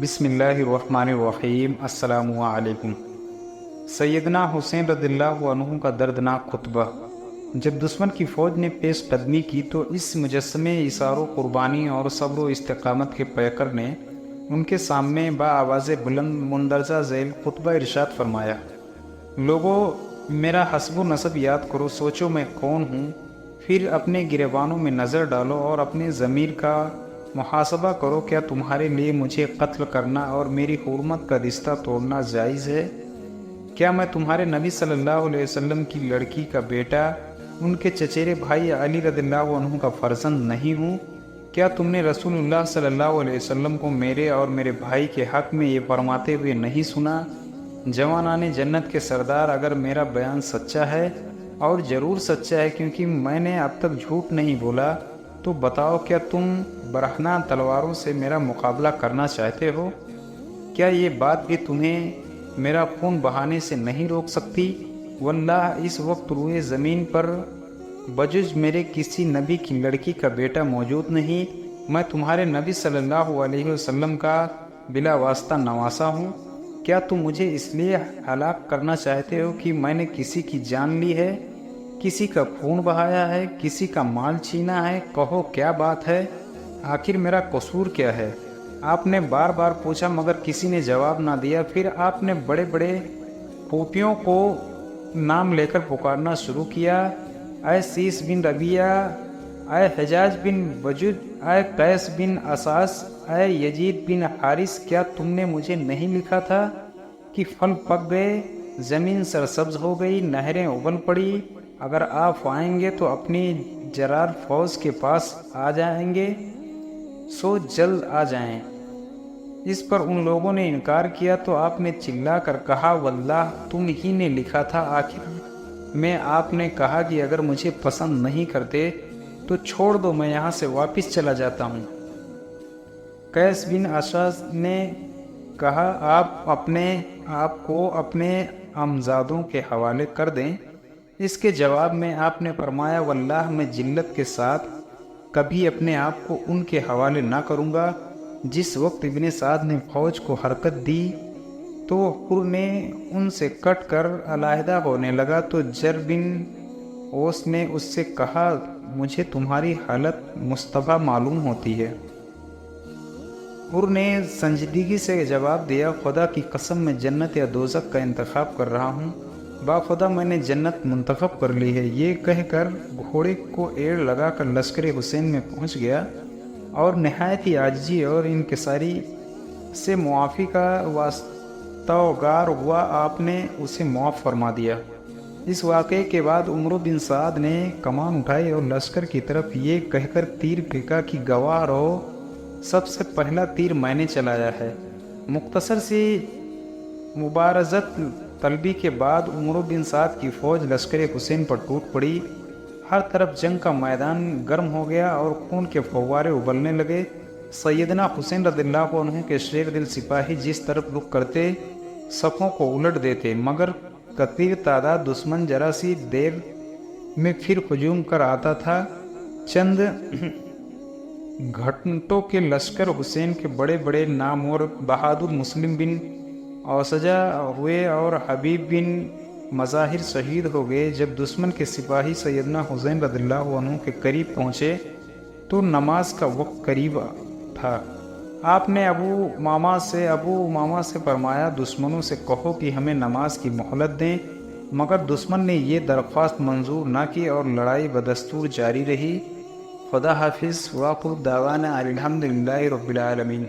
بسم اللہ الرحمن الرحیم۔ السلام علیکم۔ سیدنا حسین رضی اللہ عنہ کا دردناک خطبہ۔ جب دشمن کی فوج نے پیش قدمی کی تو اس مجسمے اثار و قربانی اور صبر و استقامت کے پیکر نے ان کے سامنے بآواز بلند مندرجہ ذیل خطبہ ارشاد فرمایا: لوگوں، میرا حسب و نسب یاد کرو، سوچو میں کون ہوں، پھر اپنے گریبانوں میں نظر ڈالو اور اپنے ضمیر کا محاسبہ کرو۔ کیا تمہارے لیے مجھے قتل کرنا اور میری حرمت کا رشتہ توڑنا جائز ہے؟ کیا میں تمہارے نبی صلی اللہ علیہ وسلم کی لڑکی کا بیٹا، ان کے چچیرے بھائی علی رضی اللہ عنہ کا فرزند نہیں ہوں؟ کیا تم نے رسول اللہ صلی اللہ علیہ وسلم کو میرے اور میرے بھائی کے حق میں یہ فرماتے ہوئے نہیں سنا؟ جوانان جنت کے سردار، اگر میرا بیان سچا ہے، اور ضرور سچا ہے کیونکہ میں نے اب تک جھوٹ نہیں بولا، تو بتاؤ، کیا تم برہنہ تلواروں سے میرا مقابلہ کرنا چاہتے ہو؟ کیا یہ بات بھی تمہیں میرا خون بہانے سے نہیں روک سکتی؟ واللہ اس وقت روئے زمین پر بجز میرے کسی نبی کی لڑکی کا بیٹا موجود نہیں۔ میں تمہارے نبی صلی اللہ علیہ وسلم کا بلا واسطہ نواسا ہوں۔ کیا تم مجھے اس لیے ہلاک کرنا چاہتے ہو کہ میں نے کسی کی جان لی ہے، کسی کا خون بہایا ہے، کسی کا مال چھینا ہے؟ کہو، کیا بات ہے؟ آخر میرا قصور کیا ہے؟ آپ نے بار بار پوچھا مگر کسی نے جواب نہ دیا۔ پھر آپ نے بڑے بڑے پوپیوں کو نام لے کر پکارنا شروع کیا: اے سیس بن ربیعہ، اے حجاج بن وجد، اے قیس بن اساس، اے یزید بن حارث، کیا تم نے مجھے نہیں لکھا تھا کہ پھل پک گئے، زمین سرسبز ہو گئی، نہریں ابل پڑی؟ اگر آپ آئیں گے تو اپنی جرار فوج کے پاس آ جائیں گے، سو جلد آ جائیں۔ اس پر ان لوگوں نے انکار کیا تو آپ نے چلا کر کہا: واللہ تم ہی نے لکھا تھا۔ آخر میں آپ نے کہا کہ اگر مجھے پسند نہیں کرتے تو چھوڑ دو، میں یہاں سے واپس چلا جاتا ہوں۔ قیس بن اساس نے کہا: آپ اپنے آپ کو اپنے امزادوں کے حوالے کر دیں۔ اس کے جواب میں آپ نے فرمایا: واللہ میں ذلت کے ساتھ کبھی اپنے آپ کو ان کے حوالے نہ کروں گا۔ جس وقت ابن سعد نے فوج کو حرکت دی تو حر نے ان سے کٹ کر علیحدہ ہونے لگا تو جر بن اوس نے اس سے کہا: مجھے تمہاری حالت مشتبہ معلوم ہوتی ہے۔ حر نے سنجیدگی سے جواب دیا: خدا کی قسم، میں جنت یا دوزخ کا انتخاب کر رہا ہوں۔ باخدا میں نے جنت منتخب کر لی ہے۔ یہ کہہ کر گھوڑے کو ایڑ لگا کر لشکر حسین میں پہنچ گیا اور نہایت ہی عاجزی اور انکساری سے معافی کا واستوگار ہوا۔ آپ نے اسے معاف فرما دیا۔ اس واقعے کے بعد عمرو بن سعد نے کمان اٹھائی اور لشکر کی طرف یہ کہہ کر تیر پھینکا کہ گواہ رہو، سب سے پہلا تیر میں نے چلایا ہے۔ مختصر سی مبارزت طلبی کے بعد عمرو بن سعد کی فوج لشکر حسین پر ٹوٹ پڑی۔ ہر طرف جنگ کا میدان گرم ہو گیا اور خون کے فوارے ابلنے لگے۔ سیدنا حسین رضی اللہ عنہ کے شیر دل سپاہی جس طرف رخ کرتے صفوں کو الٹ دیتے، مگر کثیر تعداد دشمن ذرا سی دیر میں پھر ہجوم کر آتا تھا۔ چند گھنٹوں کے لشکر حسین کے بڑے بڑے نامور بہادر مسلم بن اوسجا ہوئے اور حبیب بن مظاہر شہید ہو گئے۔ جب دشمن کے سپاہی سیدنا حسین رضی اللہ عنہ کے قریب پہنچے تو نماز کا وقت قریب تھا۔ آپ نے ابو امامہ سے فرمایا: دشمنوں سے کہو کہ ہمیں نماز کی مہلت دیں، مگر دشمن نے یہ درخواست منظور نہ کی اور لڑائی بدستور جاری رہی۔ خدا حافظ۔ وآخر دعوانا الحمدللہ رب العالمین۔